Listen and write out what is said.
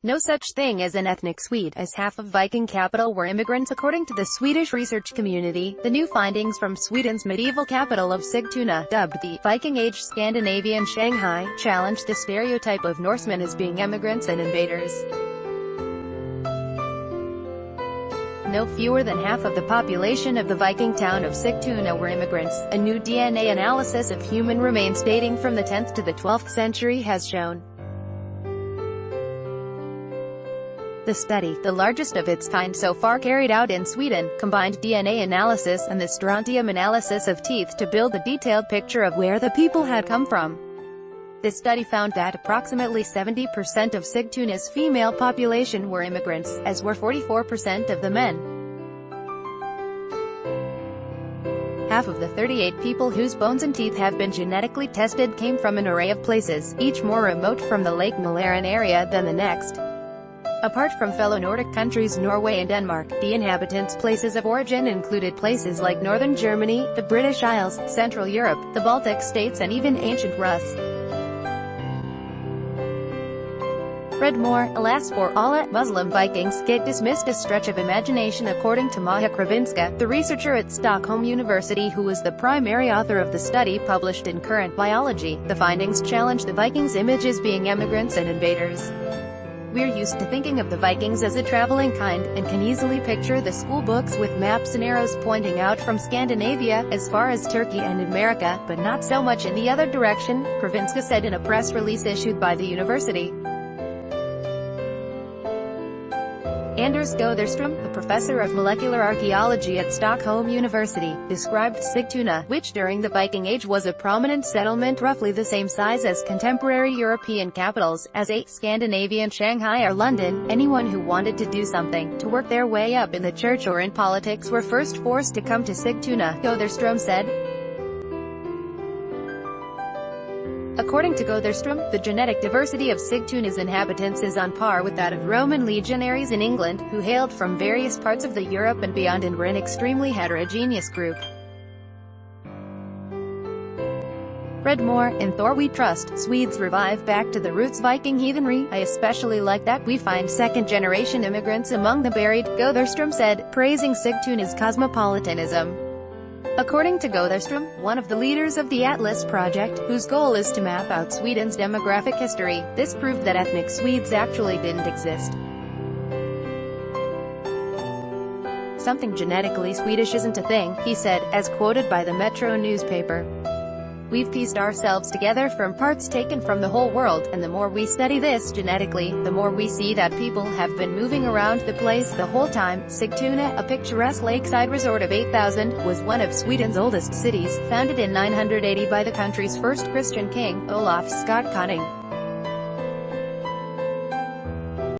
No such thing as an ethnic Swede, as half of Viking capital were immigrants according to the Swedish research community. The new findings from Sweden's medieval capital of Sigtuna, dubbed the Viking Age Scandinavian Shanghai, challenged the stereotype of Norsemen as being immigrants and invaders. No fewer than half of the population of the Viking town of Sigtuna were immigrants, a new DNA analysis of human remains dating from the 10th to the 12th century has shown. The study, the largest of its kind so far carried out in Sweden, combined DNA analysis and the strontium analysis of teeth to build a detailed picture of where the people had come from. This study found that approximately 70% of Sigtuna's female population were immigrants, as were 44% of the men. Half of the 38 people whose bones and teeth have been genetically tested came from an array of places, each more remote from the Lake Mälaren area than the next. Apart from fellow Nordic countries Norway and Denmark, the inhabitants' places of origin included places like northern Germany, the British Isles, Central Europe, the Baltic states and even ancient Rus. Read more. Alas for all Muslim Vikings get dismissed a stretch of imagination according to Maja Kravinska, the researcher at Stockholm University who was the primary author of the study published in Current Biology. The findings challenge the Vikings' image as being immigrants and invaders. We're used to thinking of the Vikings as a traveling kind, and can easily picture the school books with maps and arrows pointing out from Scandinavia, as far as Turkey and America, but not so much in the other direction, Kravinska said in a press release issued by the university. Anders Götherström, the professor of molecular archaeology at Stockholm University, described Sigtuna, which during the Viking Age was a prominent settlement roughly the same size as contemporary European capitals, as a Scandinavian Shanghai or London. Anyone who wanted to do something, to work their way up in the church or in politics were first forced to come to Sigtuna, Götherström said. According to Götherström, the genetic diversity of Sigtuna's inhabitants is on par with that of Roman legionaries in England, who hailed from various parts of the Europe and beyond and were an extremely heterogeneous group. Read more. In Thor We Trust, Swedes revive back to the roots Viking heathenry. I especially like that we find second-generation immigrants among the buried, Götherström said, praising Sigtuna's cosmopolitanism. According to Götherström, one of the leaders of the Atlas project, whose goal is to map out Sweden's demographic history, this proved that ethnic Swedes actually didn't exist. Something genetically Swedish isn't a thing, he said, as quoted by the Metro newspaper. We've pieced ourselves together from parts taken from the whole world, and the more we study this genetically, the more we see that people have been moving around the place the whole time. Sigtuna, a picturesque lakeside resort of 8,000, was one of Sweden's oldest cities, founded in 980 by the country's first Christian king, Olaf Skotkonung.